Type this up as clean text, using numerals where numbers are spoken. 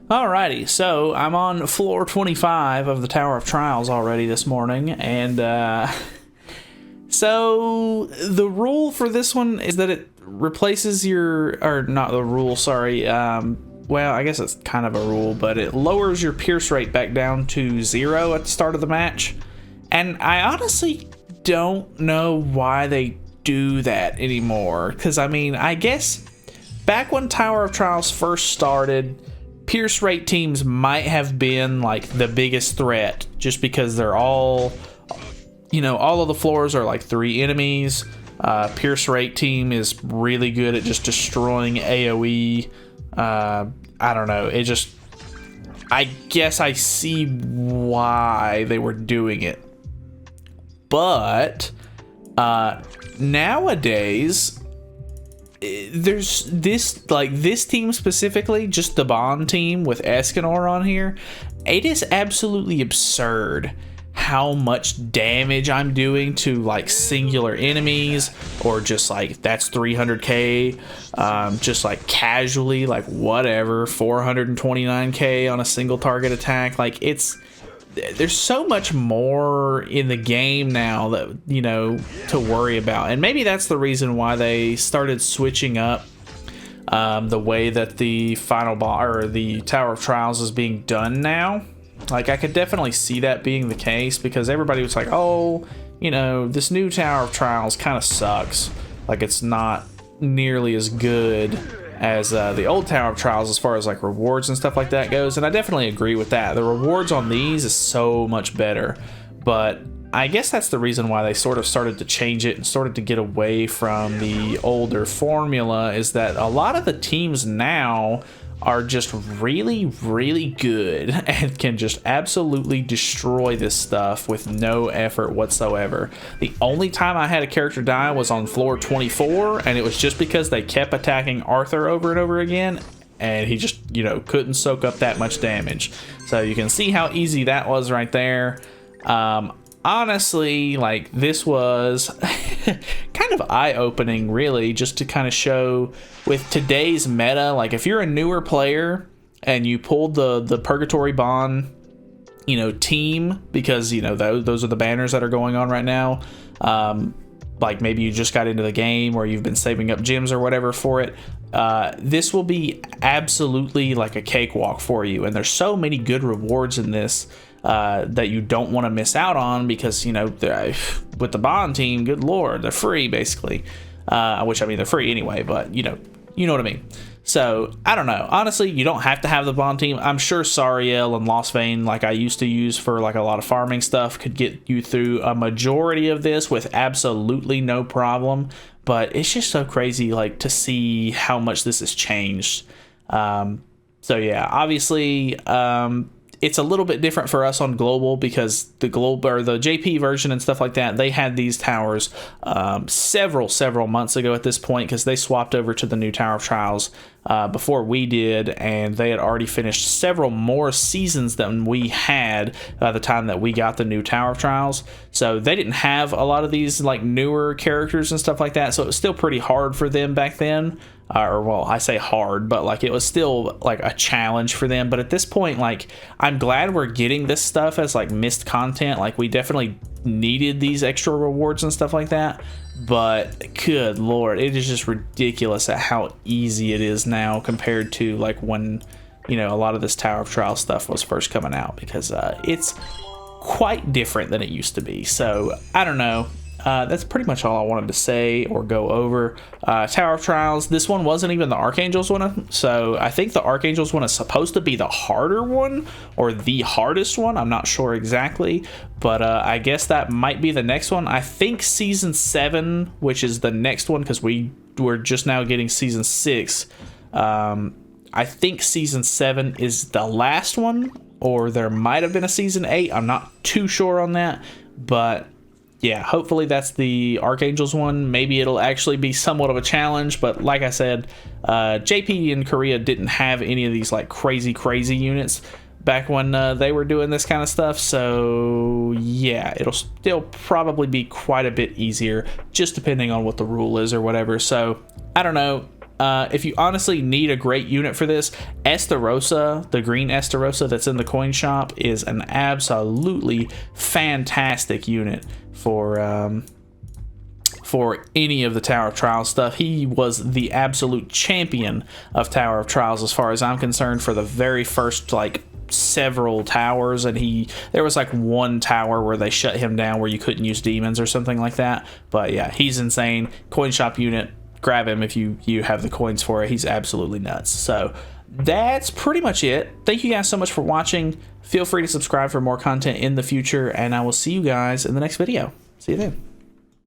Alrighty, so I'm on floor 25 of the Tower of Trials already this morning, and so the rule for this one is that it replaces or not the rule, sorry, well, I guess it's kind of a rule, but it lowers your pierce rate back down to 0 at the start of the match, and I honestly don't know why they do that anymore, because I mean, I guess back when Tower of Trials first started, pierce rate teams might have been like the biggest threat just because they're all of the floors are like 3 enemies. Pierce rate team is really good at just destroying AoE. I don't know, I guess I see why they were doing it, but nowadays there's this team specifically, just the Bond team with Escanor on here. It is absolutely absurd how much damage I'm doing to like singular enemies, or just like that's 300k, just like casually, like whatever, 429k on a single target attack. Like there's so much more in the game now that, to worry about. And maybe that's the reason why they started switching up the way that the final boss or the Tower of Trials is being done now. Like, I could definitely see that being the case, because everybody was like, oh, this new Tower of Trials kind of sucks. Like, it's not nearly as good as the old Tower of Trials as far as like rewards and stuff like that goes, and I definitely agree with that. The rewards on these is so much better, but I guess that's the reason why they sort of started to change it and started to get away from the older formula, is that a lot of the teams now are just really, really good and can just absolutely destroy this stuff with no effort whatsoever. The only time I had a character die was on floor 24, and it was just because they kept attacking Arthur over and over again, and he just, couldn't soak up that much damage. So you can see how easy that was right there. Honestly, like, this was kind of eye-opening, really, just to kind of show with today's meta. Like, if you're a newer player and you pulled the Purgatory Bond, team, because, those are the banners that are going on right now. Like, maybe you just got into the game or you've been saving up gems or whatever for it. This will be absolutely like a cakewalk for you. And there's so many good rewards in this that you don't want to miss out on, because with the Bond team, good lord, they're free basically, which, I mean, they're free anyway, but you know what I mean. So I don't know, honestly, you don't have to have the Bond team. I'm sure Sariel and Lost Vein, like I used to use for like a lot of farming stuff, could get you through a majority of this with absolutely no problem, but it's just so crazy, like, to see how much this has changed. So yeah, obviously, it's a little bit different for us on global, because the global or the JP version and stuff like that, they had these towers several months ago at this point, because they swapped over to the new Tower of Trials before we did, and they had already finished several more seasons than we had by the time that we got the new Tower of Trials. So they didn't have a lot of these like newer characters and stuff like that, so it was still pretty hard for them back then. Or, well, I say hard, but like it was still like a challenge for them. But at this point, like, I'm glad we're getting this stuff as like missed content. Like, we definitely needed these extra rewards and stuff like that, but good lord, it is just ridiculous at how easy it is now compared to like when, a lot of this Tower of Trial stuff was first coming out, because it's quite different than it used to be. So I don't know. That's pretty much all I wanted to say or go over. Tower of Trials, this one wasn't even the Archangel's one, so I think the Archangel's one is supposed to be the harder one, or the hardest one. I'm not sure exactly, but I guess that might be the next one. I think Season 7, which is the next one, because we're just now getting Season 6. I think Season 7 is the last one, or there might have been a Season 8. I'm not too sure on that, but yeah, hopefully that's the Archangel's one. Maybe it'll actually be somewhat of a challenge, but like I said, JP in Korea didn't have any of these like crazy units back when they were doing this kind of stuff, so yeah, it'll still probably be quite a bit easier, just depending on what the rule is or whatever. So I don't know, if you honestly need a great unit for this, Estarossa, the green Estarossa that's in the coin shop, is an absolutely fantastic unit for any of the Tower of Trials stuff. He was the absolute champion of Tower of Trials as far as I'm concerned for the very first like several towers, and there was like one tower where they shut him down where you couldn't use demons or something like that. But yeah, he's insane. Coin shop unit, grab him if you have the coins for it. He's absolutely nuts. So that's pretty much it. Thank you guys so much for watching. Feel free to subscribe for more content in the future, and I will see you guys in the next video. See you then.